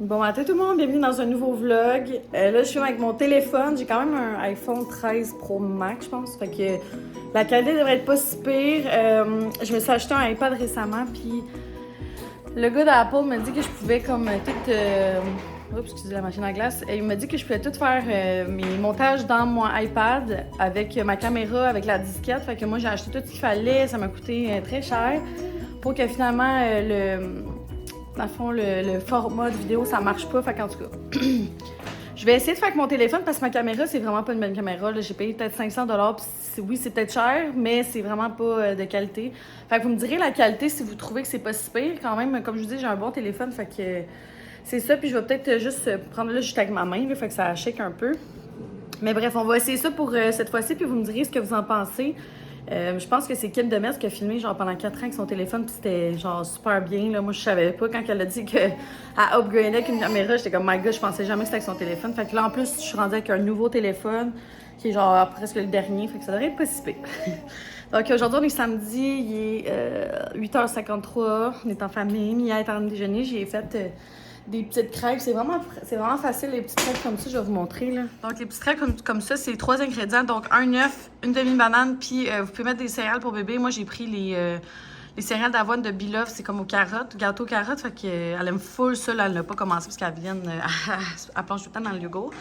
Bon matin tout le monde, bienvenue dans un nouveau vlog. Là, je suis avec mon téléphone. J'ai quand même un iPhone 13 Pro Max, je pense. Fait que la qualité devrait être pas si pire. Je me suis acheté un iPad récemment, puis le gars d'Apple m'a dit que je pouvais comme tout... Oups, excusez la machine à glace. Il m'a dit que je pouvais tout faire mes montages dans mon iPad avec ma caméra, avec la disquette. Fait que moi, j'ai acheté tout ce qu'il fallait. Ça m'a coûté très cher pour que finalement dans le fond, le format de vidéo, ça marche pas. Fait qu'en tout cas, je vais essayer de faire avec mon téléphone parce que ma caméra, c'est vraiment pas une bonne caméra. J'ai payé peut-être 500 puis oui, c'est peut-être cher, mais c'est vraiment pas de qualité. Fait que vous me direz la qualité si vous trouvez que c'est pas si pire. Quand même, comme je vous dis, j'ai un bon téléphone, fait que c'est ça. Puis je vais peut-être juste prendre là juste avec ma main, là, fait que ça shake un peu. Mais bref, on va essayer ça pour cette fois-ci, puis vous me direz ce que vous en pensez. Je pense que c'est Kim Demers qui a filmé genre pendant 4 ans avec son téléphone, puis c'était genre super bien. Là. Moi, je savais pas quand elle a dit qu'elle upgradait avec une caméra. J'étais comme, my god, je pensais jamais que c'était avec son téléphone. Fait que là, en plus, je suis rendue avec un nouveau téléphone qui est genre presque le dernier. Fait que ça devrait être pas si pire. Donc aujourd'hui, on est samedi, il est 8h53. On est en famille. Mia est en déjeuner. J'ai fait des petites crêpes. C'est vraiment facile, les petites crêpes comme ça. Je vais vous montrer. Là. Donc, les petites crêpes comme ça, c'est 3 ingrédients. Donc, un œuf, une demi-banane, puis vous pouvez mettre des céréales pour bébé. Moi, j'ai pris les céréales d'avoine de Beloved. C'est comme aux carottes, gâteau aux carottes. Fait qu'elle aime full ça. Là, elle n'a pas commencé parce qu'elle vient, elle plonge tout le temps dans le yogourt.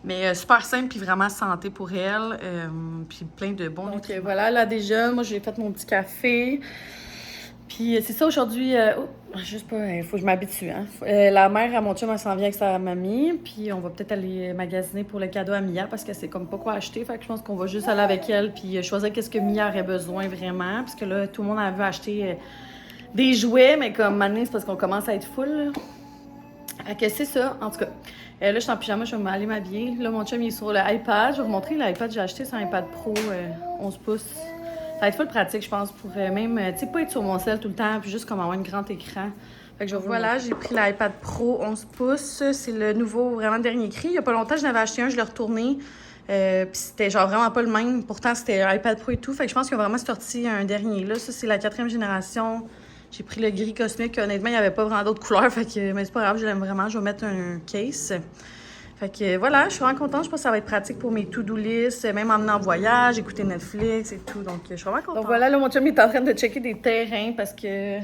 Mais super simple, puis vraiment santé pour elle. Puis plein de bons nutriments. Donc, voilà, là, déjà, moi, j'ai fait mon petit café. Puis c'est ça aujourd'hui. Juste pas. Il faut que je m'habitue. Hein. La mère à mon chum, elle s'en vient avec sa mamie. Puis on va peut-être aller magasiner pour le cadeau à Mia parce que c'est comme pas quoi acheter. Fait que je pense qu'on va juste aller avec elle. Puis choisir qu'est-ce que Mia aurait besoin vraiment. Parce que là, tout le monde a vu acheter des jouets. Mais comme maintenant, c'est parce qu'on commence à être full. Là. Fait que c'est ça. En tout cas. Là, je suis en pyjama, je vais aller m'habiller. Là, mon chum, il est sur le iPad. Je vais vous montrer l'iPad que j'ai acheté. C'est un iPad Pro 11 pouces. Ça va être full pratique, je pense, pour même, tu sais, pas être sur mon cell tout le temps, puis juste comme avoir un grand écran. Fait que je vais voilà, j'ai pris l'iPad Pro 11 pouces. C'est le nouveau, vraiment dernier cri. Il y a pas longtemps, je n'avais acheté un, je l'ai retourné. Puis c'était genre vraiment pas le même. Pourtant, c'était iPad Pro et tout. Fait que je pense qu'il y a vraiment sorti un dernier. Là, ça, c'est la 4e génération. J'ai pris le gris cosmique. Honnêtement, il n'y avait pas vraiment d'autres couleurs. Fait que, mais c'est pas grave, je l'aime vraiment. Je vais mettre un case. Fait que voilà, je suis vraiment contente. Je pense que ça va être pratique pour mes to-do list, même emmener en voyage, écouter Netflix et tout. Donc, je suis vraiment contente. Donc voilà, là, mon chum est en train de checker des terrains parce que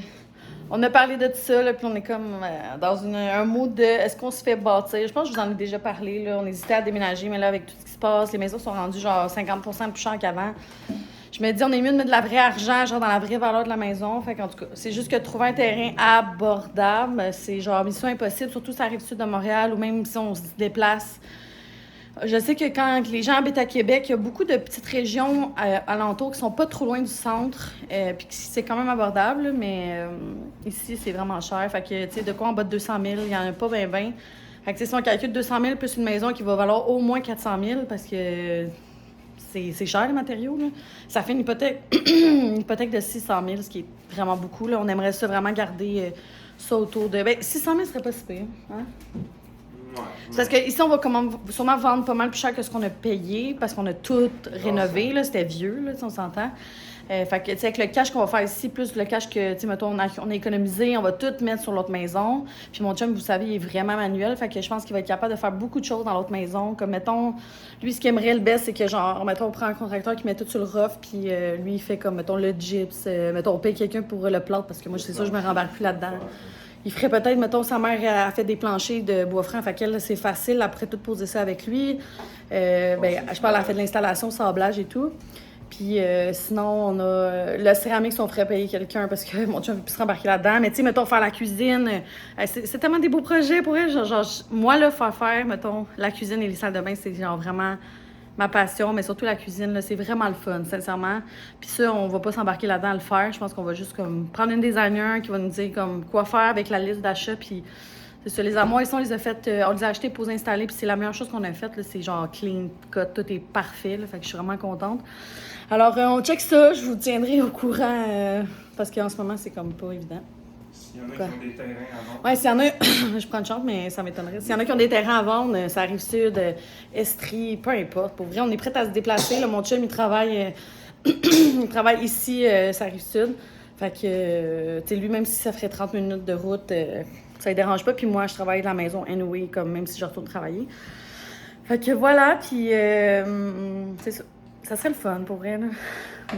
on a parlé de ça, là, puis on est comme dans un mood de est-ce qu'on se fait bâtir? Je pense que je vous en ai déjà parlé, là. On hésitait à déménager, mais là, avec tout ce qui se passe, les maisons sont rendues genre 50% plus chères qu'avant. Je me dis, on est mieux de mettre de la vraie argent, genre dans la vraie valeur de la maison. Fait qu'en tout cas, c'est juste que de trouver un terrain abordable, c'est genre mission impossible, surtout si ça arrive sud de Montréal ou même si on se déplace. Je sais que quand les gens habitent à Québec, il y a beaucoup de petites régions alentours qui sont pas trop loin du centre, puis c'est quand même abordable, mais ici, c'est vraiment cher. Fait que, tu sais, de quoi en bas de 200 000, il y en a pas 20. Fait que, si on calcule 200 000 plus une maison qui va valoir au moins 400 000 parce que c'est cher, les matériaux. Là. Ça fait une hypothèque, une hypothèque de 600 000, ce qui est vraiment beaucoup. Là. On aimerait ça vraiment garder ça autour de... Ben, 600 000 serait pas si pire. Hein? Ouais. C'est parce qu'ici, on va sûrement vendre pas mal plus cher que ce qu'on a payé parce qu'on a tout rénové. Là, c'était vieux, là, on s'entend. Fait que, tu sais, avec le cash qu'on va faire ici, plus le cash que, tu sais, mettons, on a économisé, on va tout mettre sur l'autre maison. Puis mon chum, vous savez, il est vraiment manuel. Fait que je pense qu'il va être capable de faire beaucoup de choses dans l'autre maison. Comme, mettons, lui, ce qu'il aimerait le best, c'est que, genre, mettons, on prend un contracteur qui met tout sur le rough, puis lui, il fait comme, mettons, le gyps. Mettons, on paye quelqu'un pour le plâtre parce que moi, c'est ça, je me rembarque plus là-dedans. Il ferait peut-être, mettons, sa mère a fait des planchers de bois franc, fait qu'elle, c'est facile après tout poser ça avec lui. Ben, je parle, elle a fait de l'installation, sablage et tout. Puis sinon, on a le céramique, si on ferait payer quelqu'un parce que mon chum ne veut plus se rembarquer là-dedans. Mais tu sais, mettons, faire la cuisine, c'est tellement des beaux projets pour elle. Genre, moi, là, faire, mettons, la cuisine et les salles de bain, c'est genre vraiment ma passion, mais surtout la cuisine, là, c'est vraiment le fun, sincèrement. Puis ça, on va pas s'embarquer là-dedans à le faire. Je pense qu'on va juste comme prendre une designer qui va nous dire comme quoi faire avec la liste d'achats. Puis c'est ça, les armoires, ici, on les a faites, on les a achetées pour les installer. Puis c'est la meilleure chose qu'on a faite, c'est genre clean cut, tout est parfait. Là, fait que je suis vraiment contente. Alors, on check ça, je vous tiendrai au courant parce qu'en ce moment, c'est comme pas évident. S'il y en a qui ont des terrains à vendre. Oui, s'il y en a, je prends une chance, mais ça m'étonnerait. S'il y en a qui ont des terrains à vendre, ça arrive sud, Estrie, peu importe. Pour vrai, on est prêt à se déplacer. Là, mon chum, il travaille, il travaille ici, ça arrive sud. Fait que, tu sais, lui, même si ça ferait 30 minutes de route, Ça ne dérange pas. Puis moi, je travaille de la maison anyway, comme même si je retourne travailler. Fait que voilà, puis c'est ça. Ça serait le fun pour vrai, là.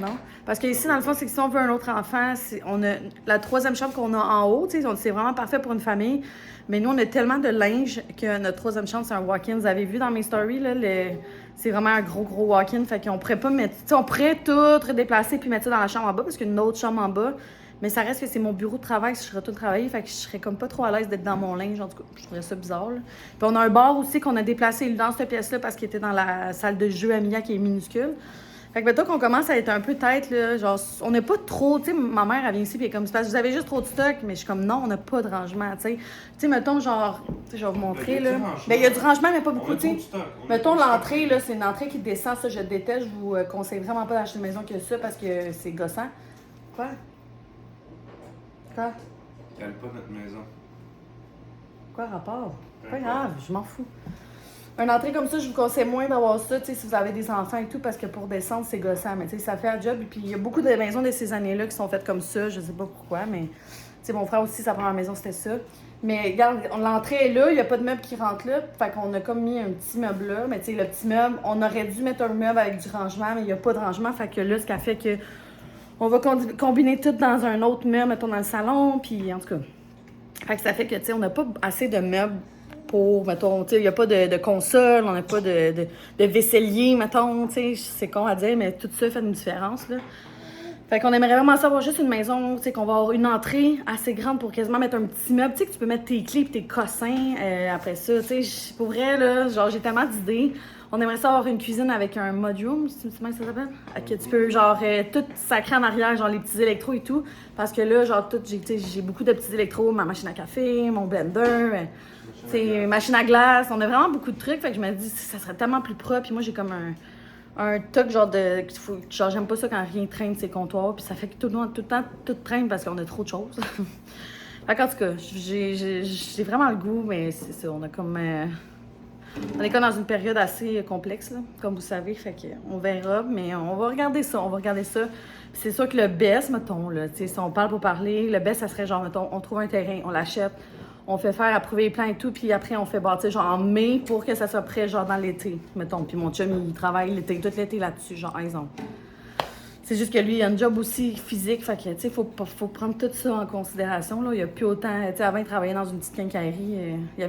Non? Parce que ici, dans le fond, c'est que si on veut un autre enfant, on a la 3e chambre qu'on a en haut, tu sais, c'est vraiment parfait pour une famille. Mais nous, on a tellement de linge que notre 3e chambre, c'est un walk-in. Vous avez vu dans mes stories, là, c'est vraiment un gros walk-in. Fait qu'on pourrait pas mettre, tu sais, on pourrait tout redéplacer puis mettre ça dans la chambre en bas parce qu'il y a une autre chambre en bas. Mais ça reste que c'est mon bureau de travail si je retourne travailler. Fait que je serais comme pas trop à l'aise d'être dans mon linge. En tout cas, je trouverais ça bizarre, là. Puis on a un bar aussi qu'on a déplacé dans cette pièce-là parce qu'il était dans la salle de jeu à Mia qui est minuscule. Fait que mettons qu'on commence à être un peu tête, là, genre, on n'a pas trop, tu sais, ma mère, elle vient ici, puis elle est comme, c'est parce que vous avez juste trop de stock, mais je suis comme, non, on n'a pas de rangement, tu sais. Tu sais, mettons, genre, tu sais, je vais vous montrer, là. Ben, il y a du rangement, mais pas beaucoup, tu sais. Mettons, l'entrée, là, c'est une entrée qui descend, ça, je déteste, je vous conseille vraiment pas d'acheter une maison que ça, parce que c'est gossant. Quoi? Quoi? Cale pas notre maison. Quoi, rapport? Pas grave, je m'en fous. Une entrée comme ça, je vous conseille moins d'avoir ça, tu sais, si vous avez des enfants et tout, parce que pour descendre, c'est gossant. Mais tu sais, ça fait un job. Et puis, il y a beaucoup de maisons de ces années-là qui sont faites comme ça. Je sais pas pourquoi, mais tu sais, mon frère aussi, sa première maison, c'était ça. Mais regarde, l'entrée est là, il n'y a pas de meuble qui rentre là. Fait qu'on a comme mis un petit meuble là. Mais tu sais, le petit meuble, on aurait dû mettre un meuble avec du rangement, mais il n'y a pas de rangement. Fait que là, ce qui a fait que on va combiner tout dans un autre meuble, mettons, dans le salon. Puis, en tout cas, fait que ça fait que, tu sais, on n'a pas assez de meubles pour, mettons, tu sais, il n'y a pas de console, on n'a pas de vaisselier, mettons, tu sais, c'est con à dire, mais tout ça fait une différence, là. Fait qu'on aimerait vraiment savoir juste une maison, tu sais, qu'on va avoir une entrée assez grande pour quasiment mettre un petit meuble, tu sais, que tu peux mettre tes clés et tes cossins après ça, tu sais, pour vrai, là, genre, j'ai tellement d'idées. On aimerait ça avoir une cuisine avec un mudroom, si tu sais ça s'appelle, que tu peux, genre, tout sacrer en arrière, genre, les petits électros et tout, parce que là, genre, j'ai beaucoup de petits électros, ma machine à café, mon blender, c'est machine à glace, on a vraiment beaucoup de trucs, fait que je me dis, ça serait tellement plus propre, puis moi, j'ai comme un toc genre genre j'aime pas ça quand rien traîne ses comptoirs, puis ça fait que tout le temps tout traîne parce qu'on a trop de choses. Fait qu'en tout cas, j'ai vraiment le goût, mais c'est ça, on a comme on est comme dans une période assez complexe là, comme vous savez, fait que on verra, mais on va regarder ça, C'est sûr que le best, mettons là, tu sais, si on parle pour parler, le best ça serait genre mettons, on trouve un terrain, on l'achète. On fait faire approuver les plans et tout, puis après, on fait bâtir genre en mai pour que ça soit prêt genre dans l'été, mettons. Puis mon chum, il travaille l'été, tout l'été là-dessus, genre, exemple. C'est juste que lui, il a un job aussi physique, fait que, tu sais, faut prendre tout ça en considération, là. Il y a plus autant, tu sais, avant, il travaillait dans une petite quincaillerie, il y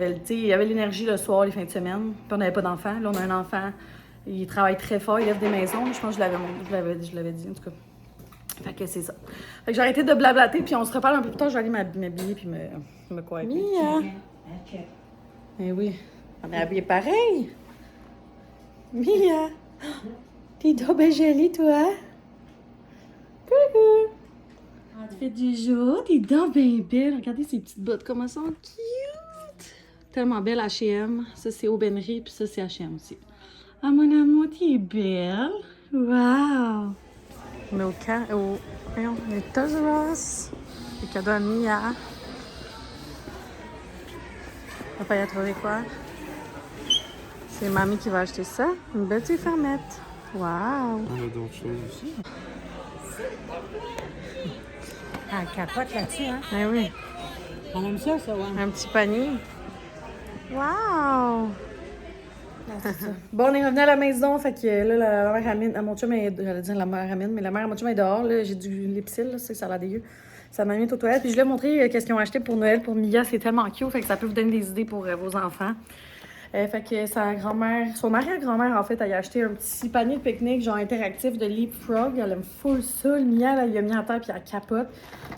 avait l'énergie le soir, les fins de semaine, puis on n'avait pas d'enfant. Là, on a un enfant, il travaille très fort, il lève des maisons, je pense que je l'avais dit, en tout cas. Fait que c'est ça. Fait que j'ai arrêté de blablater, puis on se reparle un peu plus tard, je vais aller m'habiller, puis me quoi. Mia! Eh oui, on est habillés pareil. Mia! T'es donc bien jolie, toi. Coucou! Tu fais du jour, t'es donc bien belle. Regardez ces petites bottes, comment elles sont cute! Tellement belle, H&M. Ça, c'est Aubainerie, puis ça, c'est H&M aussi. Ah, mon amour, t'es belle! Wow! On est voyons, on est Toys R Us. Les cadeaux à Mia. On va pas y trouver quoi. C'est mamie qui va acheter ça. Une belle petite fermette. Wow! On a d'autres choses aussi. Elle capote là-dessus, hein? Eh oui. Elle aime ça, ouais. Un petit panier. Wow! Bon, on est revenu à la maison, fait que là, la mère Amine, mon chum est, j'allais dire la mère Amine, mais la mère à mon chum est dehors, là, j'ai du Lipsil, là, ça a l'air dégueu. Ça m'a mis aux toilettes, puis je lui ai montré qu'est-ce qu'ils ont acheté pour Noël, pour Mia, c'est tellement cute, fait que ça peut vous donner des idées pour vos enfants. Fait que sa grand-mère, son arrière-grand-mère, en fait, elle a acheté un petit panier de pique-nique, genre interactif de Leapfrog, elle aime full ça, le Mia, là, il a mis en terre, puis elle capote.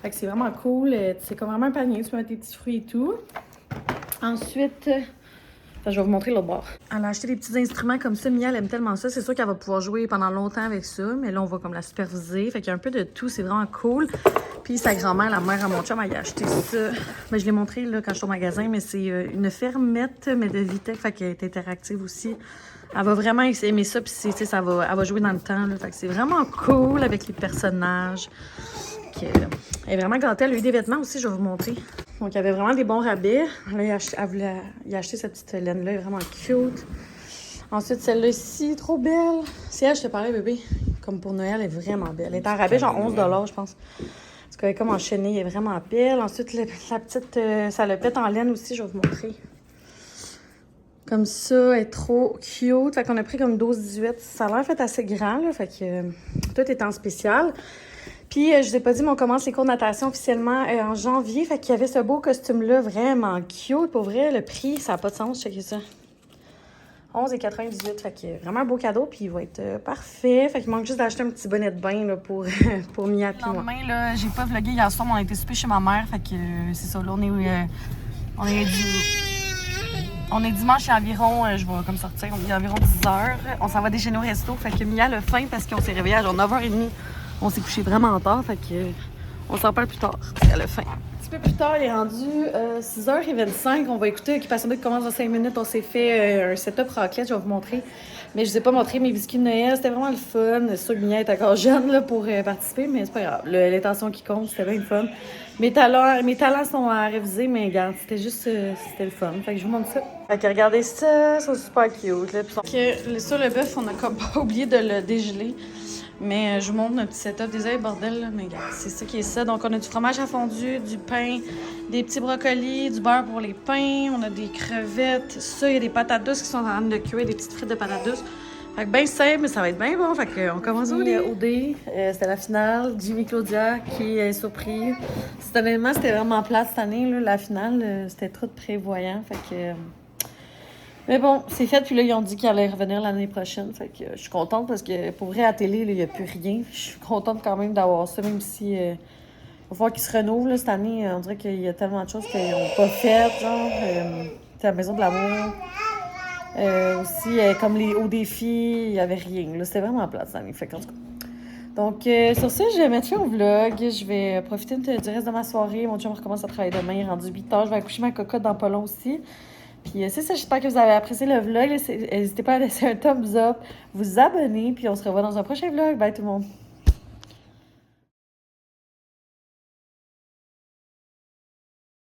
Fait que c'est vraiment cool, c'est comme vraiment un panier, tu peux mettre tes petits fruits et tout. Ensuite... je vais vous montrer l'autre bord. Elle a acheté des petits instruments comme ça. Mia, elle aime tellement ça. C'est sûr qu'elle va pouvoir jouer pendant longtemps avec ça. Mais là, on va comme la superviser. Fait qu'il y a un peu de tout. C'est vraiment cool. Puis sa grand-mère, la mère à mon chum, elle a acheté ça. Mais je l'ai montré là, quand je suis au magasin. Mais c'est une fermette, mais de Vitech. Fait qu'elle est interactive aussi. Elle va vraiment aimer ça. Puis elle va jouer dans le temps. Là. Fait que c'est vraiment cool avec les personnages. Elle est vraiment gâtée. Elle a eu des vêtements aussi, je vais vous montrer. Donc, il y avait vraiment des bons rabais. Là, elle voulait y acheter cette petite laine-là, elle est vraiment cute. Ensuite, celle-là ici, trop belle. C'est elle, je te parlais, bébé. Comme pour Noël, elle est vraiment belle. Elle est en rabais, genre 11 $, je pense. En tout Elle est comme enchaînée, elle est vraiment belle. Ensuite, la petite salopette en laine aussi, je vais vous montrer. Comme ça, elle est trop cute. Fait qu'on a pris comme 12-18. Ça a l'air fait assez grand, là. Fait que tout est en spécial. Puis, je vous ai pas dit, mais on commence les cours de natation officiellement en janvier. Fait qu'il y avait ce beau costume-là, vraiment cute. Pour vrai, le prix, ça n'a pas de sens, checkez ça. 11,98. Fait que vraiment un beau cadeau, puis il va être parfait. Fait qu'il manque juste d'acheter un petit bonnet de bain là, pour Mia puis moi. Demain, là, j'ai pas vlogué hier soir, mais on a été souper chez ma mère. Fait que c'est ça, là, on est dimanche, il y a environ, je vais comme sortir, il y a environ 10h. On s'en va déjeuner au resto. Fait que Mia a faim parce qu'on s'est réveillé à genre 9h30. On s'est couché vraiment tard, fait que on s'en parle plus tard parce qu'elle a faim. Un petit peu plus tard, il est rendu 6h25. On va écouter Occupation Double qui commence dans 5 minutes. On s'est fait un setup raclette, je vais vous montrer. Mais je vous ai pas montré mes biscuits de Noël. C'était vraiment le fun. C'est sûr que Mia est encore jeune là, pour participer, mais c'est pas grave. L'intention qui compte, c'était bien le fun. Mes talents sont à réviser, mais regarde, c'était juste c'était le fun. Fait que je vous montre ça. Fait que regardez ça, c'est super cute. Là. Puis, sur le bœuf, on a comme pas oublié de le dégeler. Mais je vous montre notre petit setup. Désolé, bordel, là, mais regarde, c'est ça qui est ça. Donc, on a du fromage à fondu, du pain, des petits brocolis, du beurre pour les pains, on a des crevettes. Ça, il y a des patates douces qui sont en train de cuire, des petites frites de patates douces. Fait que bien simple, mais ça va être bien bon. Fait qu'on commence au OD. C'était la finale. Jimmy Claudia qui est surpris. Honnêtement, c'était vraiment plate cette année. Là, la finale, c'était trop de prévoyant. Fait que... Mais bon, c'est fait. Puis là, ils ont dit qu'ils allaient revenir l'année prochaine. Fait que je suis contente parce que pour vrai, à la télé, il n'y a plus rien. Je suis contente quand même d'avoir ça, même si il va falloir qu'ils se renouvellent. Là, cette année, on dirait qu'il y a tellement de choses qu'ils n'ont pas faites. Genre, la Maison de l'amour. Aussi, comme les hauts défis, il n'y avait rien. Là, c'était vraiment plate cette année. Fait qu'en tout cas. Donc, sur ça, je vais mettre fin au vlog. Je vais profiter du reste de ma soirée. Mon chum recommence à travailler demain. Il est rendu 8h. Je vais accoucher ma cocotte dans pas long aussi. Puis c'est ça, j'espère que vous avez apprécié le vlog. N'hésitez pas à laisser un thumbs up, vous abonner, puis on se revoit dans un prochain vlog. Bye tout le monde!